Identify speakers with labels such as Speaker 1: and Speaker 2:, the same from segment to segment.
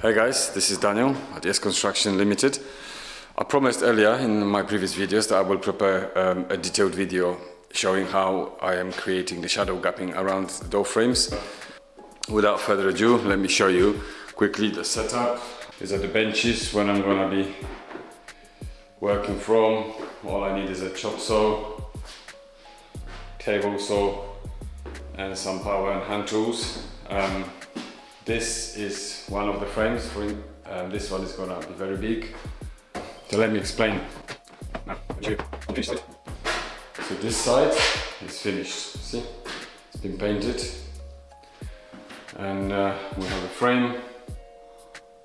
Speaker 1: Hey guys, this is Daniel at Yes Construction Limited. I promised earlier in my previous videos that I will prepare a detailed video showing how I am creating the shadow gapping around the door frames. Without further ado, let me show you quickly the setup. These are the benches when I'm gonna be working from. All I need is a chop saw, table saw and some power and hand tools. This is one of the frames. This one is gonna be very big. So let me explain. So this side is finished. See, it's been painted, and we have a frame.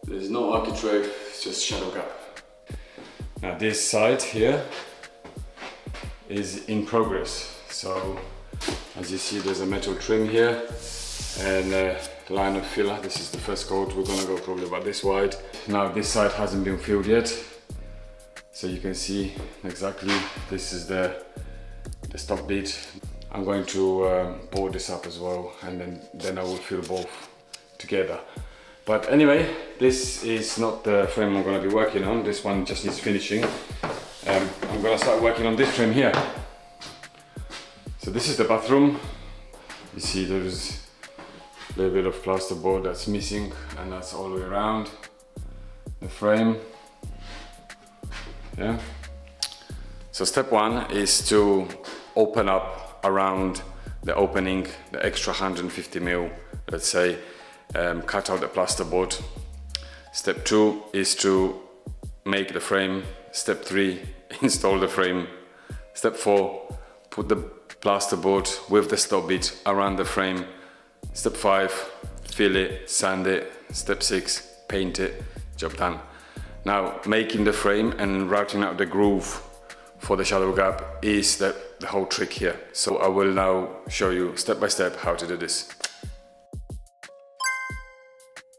Speaker 1: There's no architrave, it's just shadow gap. Now this side here is in progress. So as you see, there's a metal trim here and a line of filler. This is the first coat. We're gonna go probably about this wide. Now this side hasn't been filled yet, so you can see exactly this is the stock bit. I'm going to board this up as well, and then I will fill both together. But anyway, this is not the frame I'm going to be working on. This one just needs finishing. I'm going to start working on this frame here. So this is the bathroom. You see there's a little bit of plasterboard that's missing, and that's all the way around the frame. Yeah. So step one is to open up around the opening, the extra 150 mil, let's say. Cut out the plasterboard. Step two is to make the frame. Step three, install the frame. Step four, put the plasterboard with the stop bit around the frame. Step five, fill it, sand it. Step six, paint it. Job done. Now, making the frame and routing out the groove for the shadow gap is the whole trick here. So I will now show you step by step how to do this.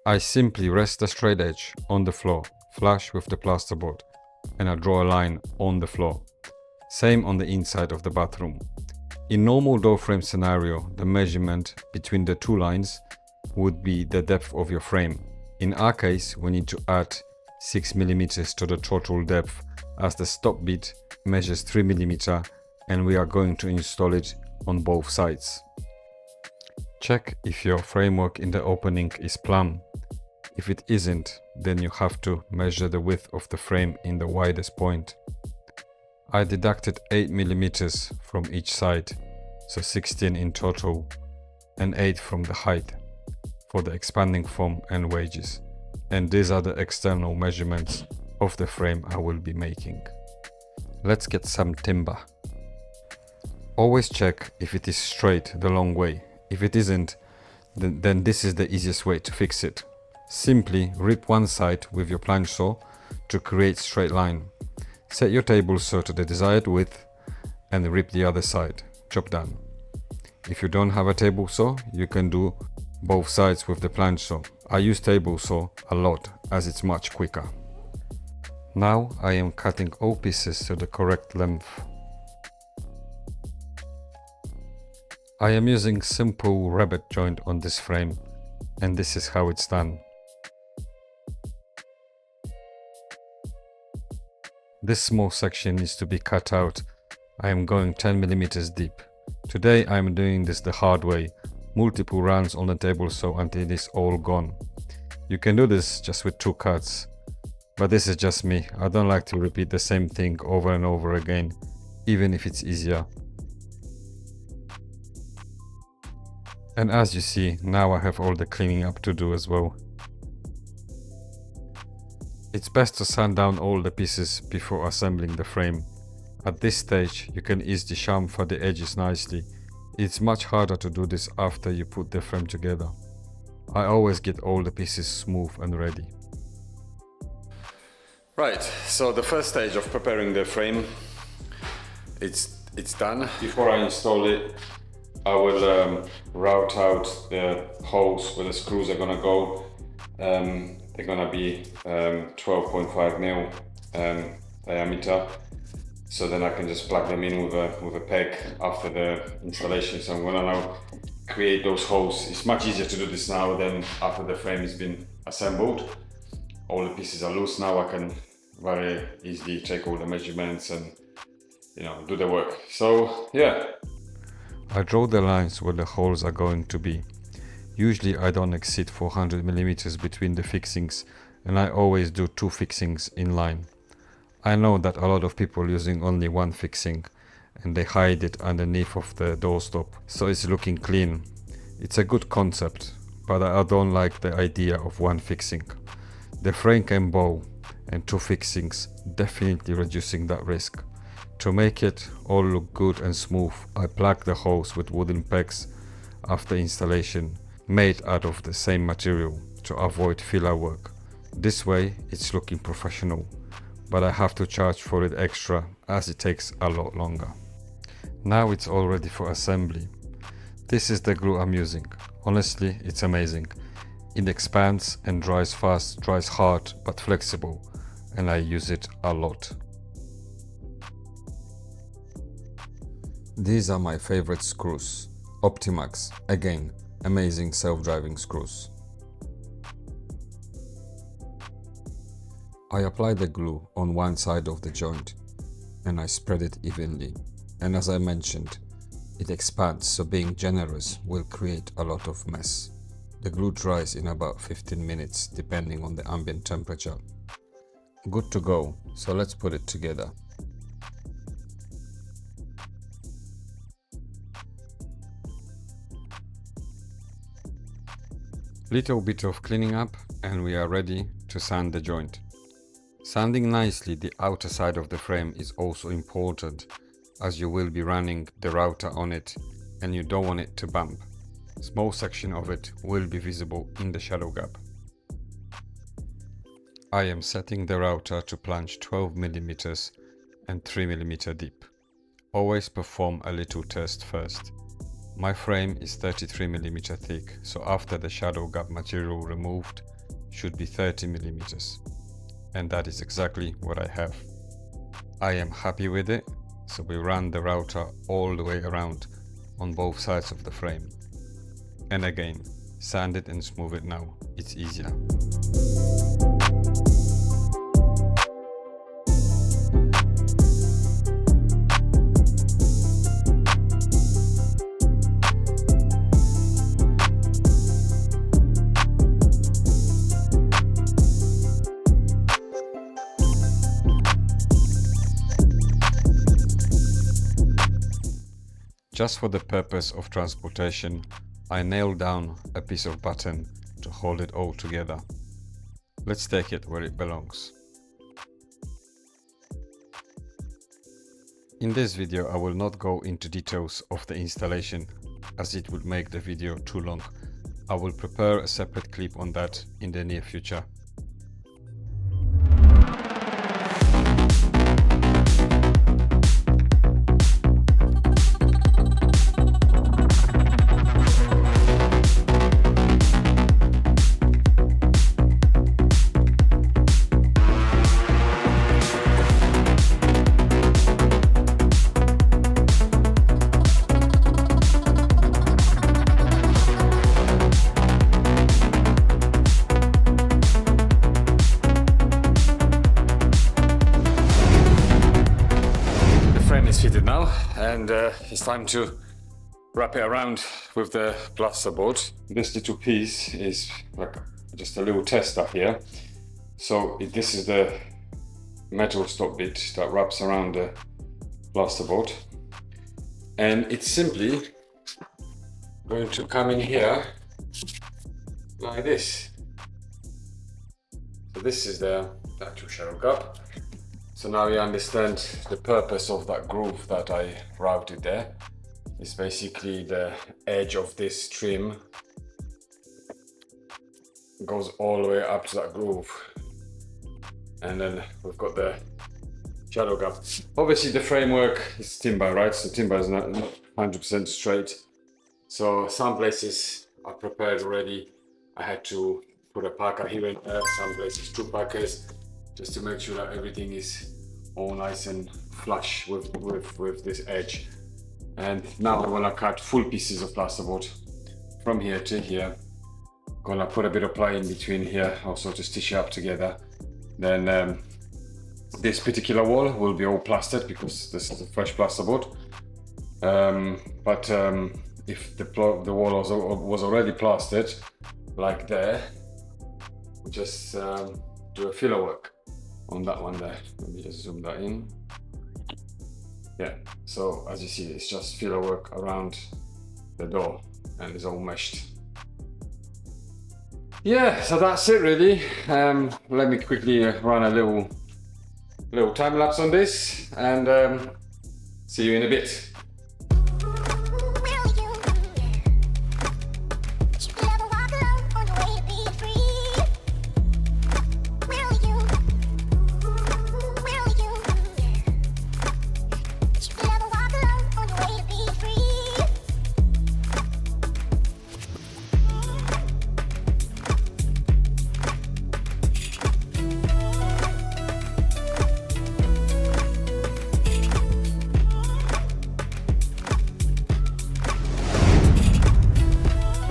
Speaker 2: I simply rest the straight edge on the floor, flush with the plasterboard, and I draw a line on the floor. Same on the inside of the bathroom. In normal door frame scenario, the measurement between the two lines would be the depth of your frame. In our case, we need to add 6 mm to the total depth, as the stop bit measures 3 mm, and we are going to install it on both sides. Check if your framework in the opening is plumb. If it isn't, then you have to measure the width of the frame in the widest point. I deducted 8 mm from each side, so 16 in total, and 8 from the height for the expanding foam and wedges. And these are the external measurements of the frame I will be making. Let's get some timber. Always check if it is straight the long way. If it isn't, then this is the easiest way to fix it. Simply rip one side with your plunge saw to create straight line. Set your table saw to the desired width and rip the other side. Job done. If you don't have a table saw, you can do both sides with the plunge saw. I use table saw a lot as it's much quicker. Now I am cutting all pieces to the correct length. I am using simple rabbet joint on this frame, and this is how it's done. This small section needs to be cut out. I am going 10 mm deep. Today I am doing this the hard way, multiple rounds on the table saw until it is all gone. You can do this just with 2 cuts, but this is just me. I don't like to repeat the same thing over and over again, even if it's easier. And as you see, now I have all the cleaning up to do as well. It's best to sand down all the pieces before assembling the frame. At this stage, you can easily chamfer the edges nicely. It's much harder to do this after you put the frame together. I always get all the pieces smooth and ready.
Speaker 1: Right, so the first stage of preparing the frame, it's done. Before I install it, I will route out the holes where the screws are gonna go. They're gonna be 12.5 mil diameter. So then I can just plug them in with a peg after the installation. So I'm gonna now create those holes. It's much easier to do this now than after the frame has been assembled. all the pieces are loose now, I can very easily take all the measurements and, you know, do the work. So yeah.
Speaker 2: I draw the lines where the holes are going to be. Usually I don't exceed 400 millimeters between the fixings, and I always do 2 fixings in line. I know that a lot of people using only 1 fixing and they hide it underneath of the doorstop, so it's looking clean. It's a good concept, but I don't like the idea of 1 fixing. The frame can bow, and 2 fixings definitely reducing that risk. To make it all look good and smooth, I plug the holes with wooden pegs after installation, made out of the same material to avoid filler work. This way it's looking professional, but I have to charge for it extra as it takes a lot longer. Now it's all ready for assembly. This is the glue I'm using. Honestly, it's amazing. It expands and dries fast, dries hard but flexible, and I use it a lot. These are my favorite screws. Optimax, again, amazing self-driving screws. I apply the glue on one side of the joint and I spread it evenly. And as I mentioned, it expands, so being generous will create a lot of mess. The glue dries in about 15 minutes depending on the ambient temperature. Good to go, so let's put it together. Little bit of cleaning up and we are ready to sand the joint. Sanding nicely the outer side of the frame is also important, as you will be running the router on it and you don't want it to bump. Small section of it will be visible in the shadow gap. I am setting the router to plunge 12 mm and 3 mm deep. Always perform a little test first. My frame is 33 mm thick, so after the shadow gap material removed should be 30 mm. And that is exactly what I have. I am happy with it, so we run the router all the way around on both sides of the frame. And again, sand it and smooth it now, it's easier. Just for the purpose of transportation, I nailed down a piece of button to hold it all together. Let's take it where it belongs. In this video I will not go into details of the installation, as it would make the video too long. I will prepare a separate clip on that in the near future. Fitted now, and it's time to wrap it around with the plasterboard. This little piece is like just a little tester here. So this is the metal stop bit that wraps around the plasterboard, and it's simply going to come in here like this. So this is the actual shadow gap. So now you understand the purpose of that groove that I routed there. It's basically the edge of this trim goes all the way up to that groove. And then we've got the shadow gap. Obviously the framework is timber, right? So timber is not 100% straight. So some places are prepared already. I had to put a packer here and there, some places 2 packers, just to make sure that everything is all nice and flush with this edge. And now I want to cut full pieces of plasterboard from here to here.
Speaker 1: gonna put a bit of ply in between here also to stitch it up together. Then this particular wall will be all plastered because this is a fresh plasterboard. If the wall was already plastered, like there, we just do a filler work on that one there. Let me just zoom that in. Yeah, so as you see, it's just filler work around the door and it's all meshed. Yeah, so that's it really. Let me quickly run a little time lapse on this and see you in a bit.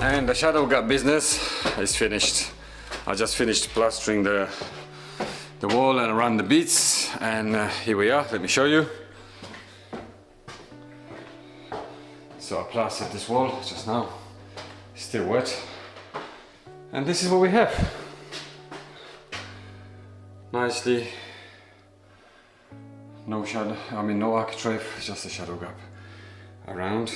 Speaker 1: And the shadow gap business is finished. I just finished plastering the wall and around the beads, and here we are. Let me show you. So I plastered this wall just now, still wet, and this is what we have. Nicely, no shadow, no architrave, just a shadow gap around.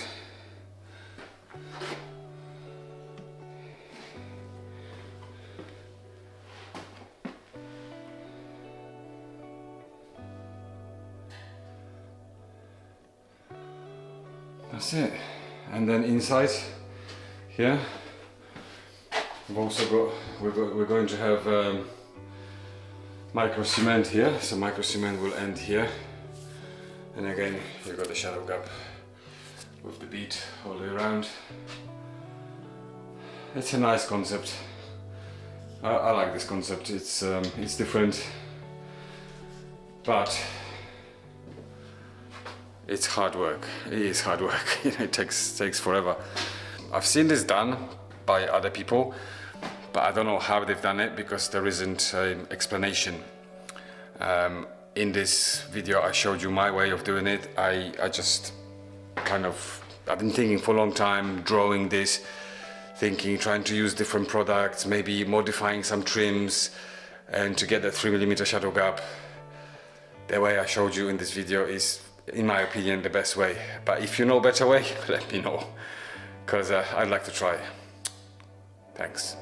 Speaker 1: That's it. And then inside here, we've also got, we're going to have micro cement here. So micro cement will end here. And again, you've got the shadow gap with the bead all the way around. It's a nice concept. I like this concept. It's different, but it's hard work. It is hard work. It takes forever. I've seen this done by other people, but I don't know how they've done it because there isn't an explanation. In this video, I showed you my way of doing it. I just I've been thinking for a long time, drawing this, trying to use different products, maybe modifying some trims, and to get that 3mm shadow gap. The way I showed you in this video is, in my opinion, the best way. But if you know a better way, let me know, because I'd like to try. Thanks.